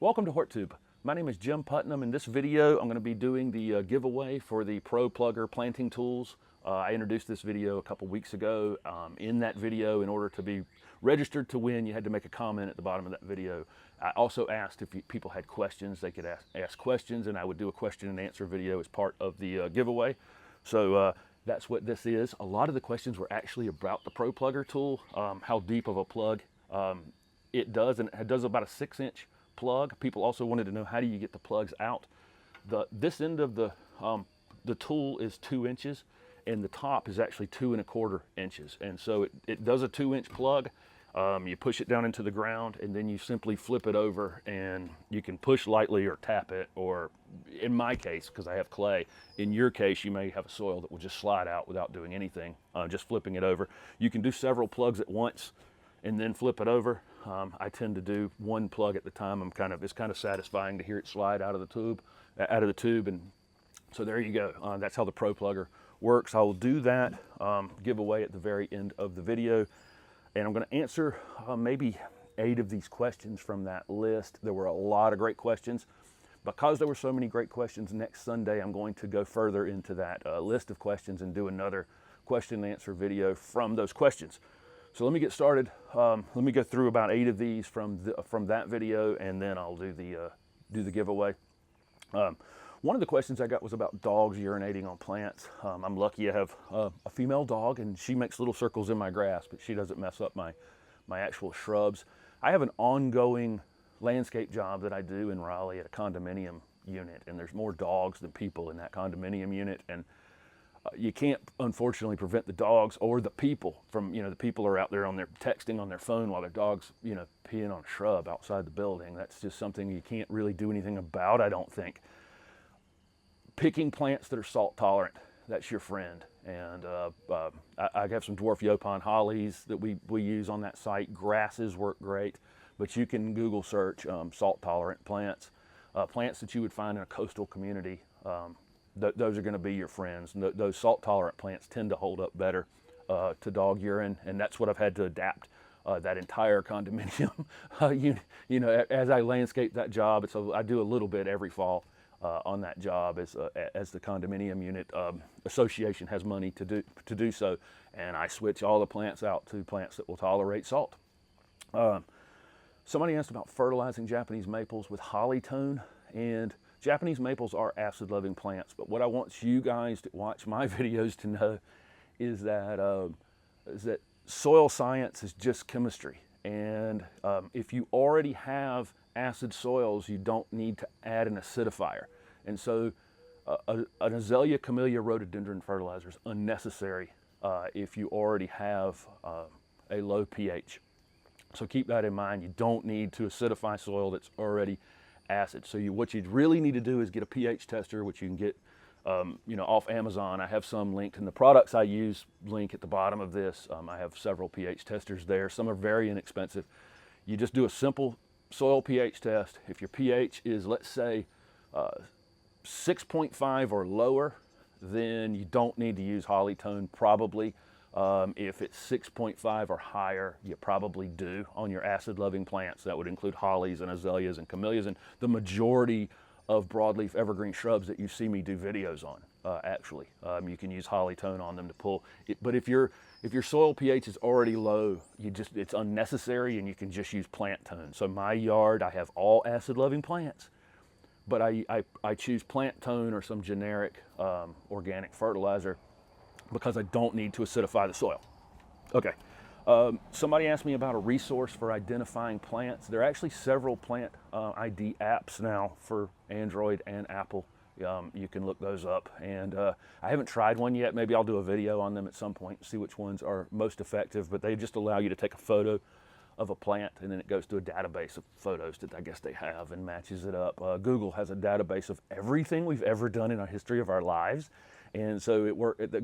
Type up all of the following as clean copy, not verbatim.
Welcome to HortTube. My name is Jim Putnam. In this video, I'm going to be doing the giveaway for the ProPlugger planting tools. I introduced this video a couple weeks ago. In that video, in order to be registered to win, you had to make a comment at the bottom of that video. I also asked if people had questions, they could ask questions, and I would do a question and answer video as part of the giveaway. So that's what this is. A lot of the questions were actually about the ProPlugger tool, how deep of a plug it does, and it does about a 6-inch plug. People also wanted to know, how do you get the plugs out? This end of the tool is 2 inches, and the top is actually 2 1/4 inches. And so it does a 2-inch plug. You push it down into the ground, and then you simply flip it over, and you can push lightly or tap it, or in my case, because I have clay, in your case, you may have a soil that will just slide out without doing anything, just flipping it over. You can do several plugs at once and then flip it over. I tend to do one plug at the time. It's kind of satisfying to hear it slide out of the tube, and so there you go. That's how the ProPlugger works. I will do that giveaway at the very end of the video, and I'm going to answer maybe 8 of these questions from that list. There were a lot of great questions. Because there were so many great questions, next Sunday I'm going to go further into that list of questions and do another question and answer video from those questions. So let me get started. Let me go through about 8 of these from that video, and then I'll do the giveaway. One of the questions I got was about dogs urinating on plants. I'm lucky I have a female dog, and she makes little circles in my grass, but she doesn't mess up my actual shrubs. I have an ongoing landscape job that I do in Raleigh at a condominium unit, and there's more dogs than people in that condominium unit, and you can't, unfortunately, prevent the dogs or the people from, the people are out there texting on their phone while their dog's, peeing on a shrub outside the building. That's just something you can't really do anything about, I don't think. Picking plants that are salt tolerant, that's your friend. And I have some dwarf Yopon hollies that we use on that site. Grasses work great, but you can Google search salt tolerant plants, plants that you would find in a coastal community. Those are going to be your friends. And those salt-tolerant plants tend to hold up better to dog urine, and that's what I've had to adapt that entire condominium. As I landscape that job, I do a little bit every fall on that job as the condominium unit association has money to do so, and I switch all the plants out to plants that will tolerate salt. Somebody asked about fertilizing Japanese maples with holly-tone, and Japanese maples are acid-loving plants, but what I want you guys to watch my videos to know is that soil science is just chemistry. And if you already have acid soils, you don't need to add an acidifier. And so an Azalea camellia rhododendron fertilizer is unnecessary if you already have a low pH. So keep that in mind. You don't need to acidify soil that's already acid. So what you really need to do is get a pH tester, which you can get off Amazon. I have some linked in the products I use, link at the bottom of this. I have several pH testers there. Some are very inexpensive. You just do a simple soil pH test. If your pH is, let's say, 6.5 or lower, then you don't need to use holly-tone probably. If it's 6.5 or higher, you probably do on your acid-loving plants. That would include hollies and azaleas and camellias and the majority of broadleaf evergreen shrubs that you see me do videos on, actually. You can use holly-tone on them to pull it, but if your soil pH is already low, it's unnecessary, and you can just use plant tone. So my yard, I have all acid-loving plants, but I choose plant tone or some generic organic fertilizer because I don't need to acidify the soil. Okay, somebody asked me about a resource for identifying plants. There are actually several plant ID apps now for Android and Apple. You can look those up, and I haven't tried one yet. Maybe I'll do a video on them at some point and see which ones are most effective, but they just allow you to take a photo of a plant, and then it goes to a database of photos that I guess they have and matches it up. Google has a database of everything we've ever done in our history of our lives. And so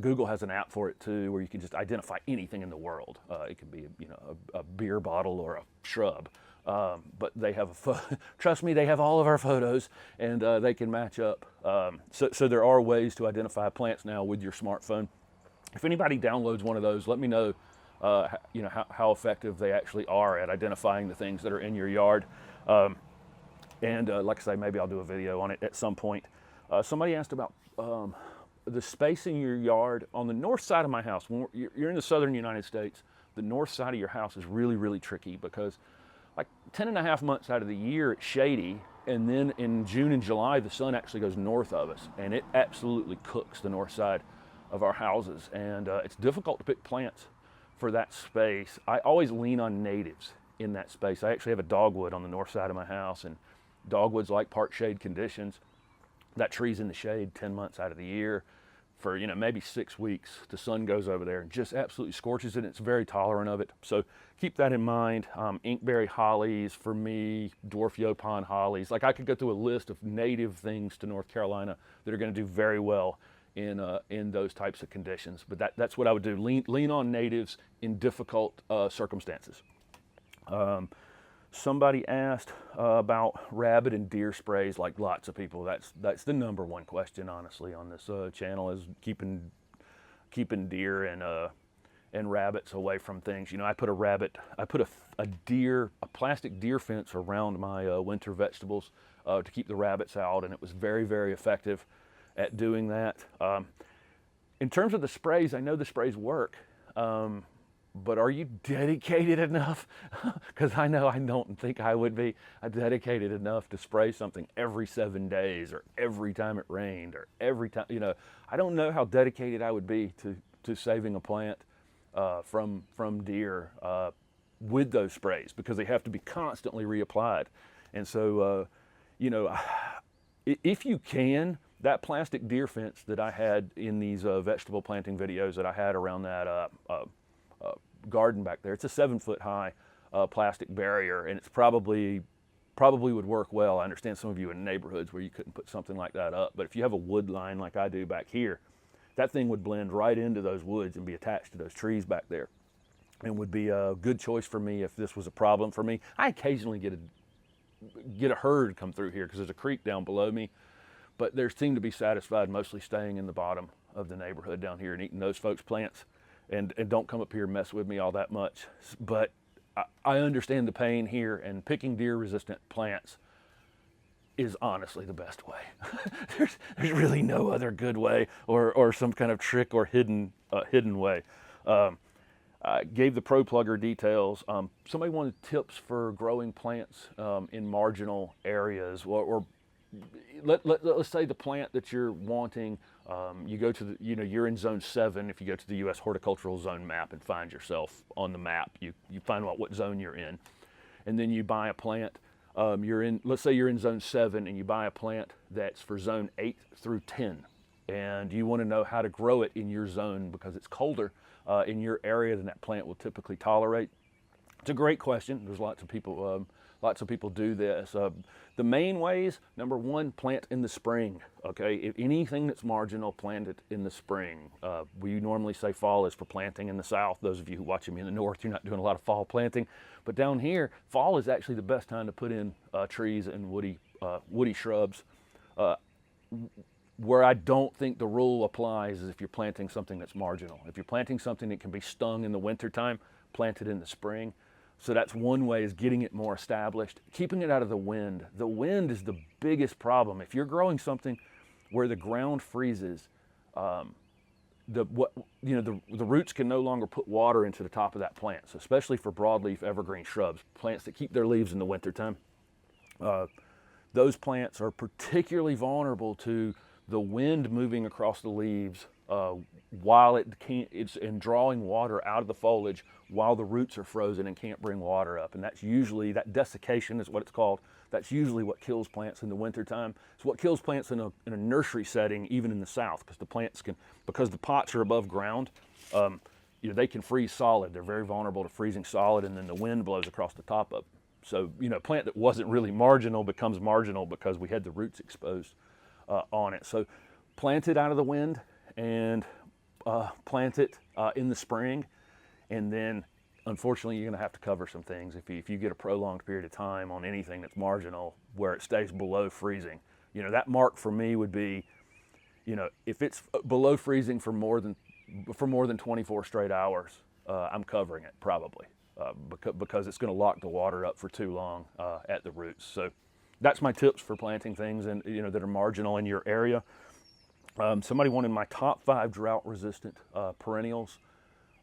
Google has an app for it too, where you can just identify anything in the world. It could be a beer bottle or a shrub, but they have trust me, they have all of our photos, and they can match up. So there are ways to identify plants now with your smartphone. If anybody downloads one of those, let me know how effective they actually are at identifying the things that are in your yard. And like I say, maybe I'll do a video on it at some point. Somebody asked about the space in your yard. On the north side of my house, when you're in the southern United States, the north side of your house is really, really tricky because like 10 and a half months out of the year it's shady, and then in June and July the sun actually goes north of us, and it absolutely cooks the north side of our houses, and it's difficult to pick plants for that space. I always lean on natives in that space. I actually have a dogwood on the north side of my house, and dogwoods like part shade conditions. That tree's in the shade 10 months out of the year. For, you know, maybe 6 weeks, the sun goes over there and just absolutely scorches it. It's very tolerant of it. So keep that in mind. Inkberry hollies for me, dwarf yaupon hollies. Like, I could go through a list of native things to North Carolina that are going to do very well in those types of conditions. But that's what I would do. Lean on natives in difficult circumstances. Somebody asked about rabbit and deer sprays, like lots of people. That's the #1 question, honestly, on this channel, is keeping deer and rabbits away from things. You know, I put a plastic deer fence around my winter vegetables to keep the rabbits out, and it was very, very effective at doing that. In terms of the sprays, I know the sprays work. But are you dedicated enough? Because I know I don't think I would be dedicated enough to spray something every 7 days, or every time it rained, or every time, you know. I don't know how dedicated I would be to saving a plant from deer with those sprays, because they have to be constantly reapplied. And so, you know, if you can, that plastic deer fence that I had in these vegetable planting videos that I had around that garden back there, it's a 7-foot high plastic barrier, and it's probably would work well. I understand some of you in neighborhoods where you couldn't put something like that up, but if you have a wood line like I do back here, that thing would blend right into those woods and be attached to those trees back there, and would be a good choice for me if this was a problem for me. I occasionally get a herd come through here because there's a creek down below me, but they seem to be satisfied mostly staying in the bottom of the neighborhood down here and eating those folks' plants. And don't come up here and mess with me all that much. But I understand the pain here, and picking deer-resistant plants is honestly the best way. There's really no other good way, or some kind of trick or hidden way. I gave the ProPlugger details. Somebody wanted tips for growing plants in marginal areas, or let's say the plant that you're wanting, you go to the, you know, you're in zone 7. If you go to the U.S. horticultural zone map and find yourself on the map, you find out what zone you're in, and then you buy a plant. Let's say you're in zone 7 and you buy a plant that's for zone 8 through 10, and you want to know how to grow it in your zone because it's colder in your area than that plant will typically tolerate. It's a great question. There's lots of people do this. The main ways: #1, plant in the spring. Okay, if anything that's marginal, plant it in the spring. We normally say fall is for planting in the south. Those of you who watch me in the north, you're not doing a lot of fall planting, but down here, fall is actually the best time to put in trees and woody shrubs. Where I don't think the rule applies is if you're planting something that's marginal. If you're planting something that can be stung in the wintertime, plant it in the spring. So that's one way, is getting it more established, keeping it out of the wind. The wind is the biggest problem. If you're growing something where the ground freezes, the roots can no longer put water into the top of that plant. So especially for broadleaf evergreen shrubs, plants that keep their leaves in the wintertime, those plants are particularly vulnerable to the wind moving across the leaves while it's drawing water out of the foliage while the roots are frozen and can't bring water up. And that's usually, that desiccation is what it's called. That's usually what kills plants in the wintertime. It's what kills plants in a nursery setting, even in the south, because the plants because the pots are above ground, they can freeze solid. They're very vulnerable to freezing solid, and then the wind blows across the top of them. So, a plant that wasn't really marginal becomes marginal because we had the roots exposed on it. So plant it out of the wind, and plant it in the spring, and then unfortunately you're going to have to cover some things if you get a prolonged period of time on anything that's marginal where it stays below freezing. That mark for me would be, if it's below freezing for more than 24 straight hours, I'm covering it probably because it's going to lock the water up for too long at the roots. So that's my tips for planting things and that are marginal in your area. Somebody wanted my top 5 drought-resistant perennials,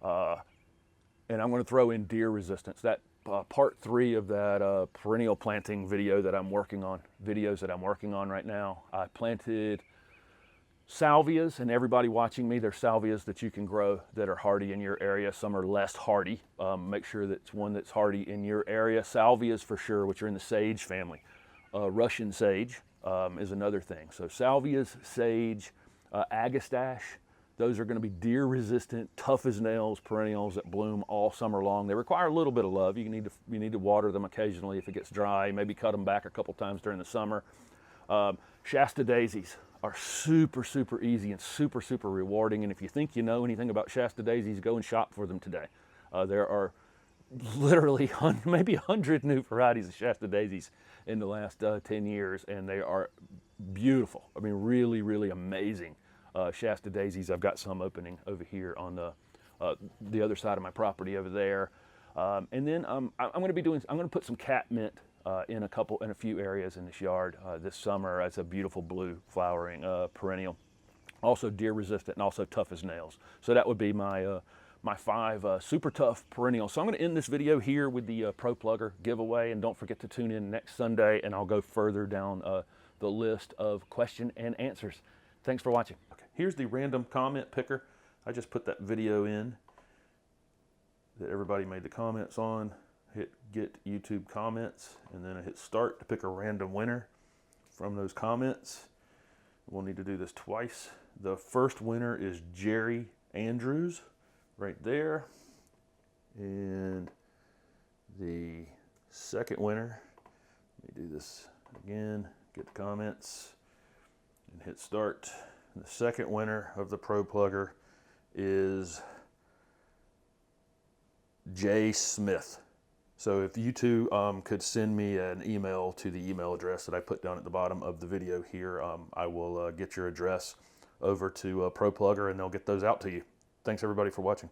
and I'm going to throw in deer resistance. That part 3 of that perennial planting videos that I'm working on right now. I planted salvias, and everybody watching me, there's salvias that you can grow that are hardy in your area. Some are less hardy. Make sure that it's one that's hardy in your area. Salvias for sure, which are in the sage family. Russian sage is another thing. So salvias, sage, agastache, those are going to be deer resistant, tough as nails perennials that bloom all summer long. They require a little bit of love. You need to water them occasionally if it gets dry, maybe cut them back a couple times during the summer. Shasta daisies are super, super easy and super, super rewarding. And if you think you know anything about Shasta daisies, go and shop for them today. There are literally maybe 100 new varieties of Shasta daisies in the last 10 years, and they are beautiful. I mean, really, really amazing Shasta daisies. I've got some opening over here on the other side of my property over there. And then I'm going to put some catmint in a few areas in this yard this summer as a beautiful blue flowering perennial. Also deer resistant and also tough as nails. So that would be my my 5 super tough perennials. So I'm going to end this video here with the ProPlugger giveaway, and don't forget to tune in next Sunday, and I'll go further down the list of question and answers. Thanks for watching. Okay, here's the random comment picker. I just put that video in that everybody made the comments on. Hit get YouTube comments, and then I hit start to pick a random winner from those comments. We'll need to do this twice. The first winner is Jerry Andrews, right there. And the second winner, let me do this again, get the comments and hit start. And the second winner of the ProPlugger is Jay Smith. So if you two could send me an email to the email address that I put down at the bottom of the video here, I will get your address over to ProPlugger, and they'll get those out to you. Thanks everybody for watching.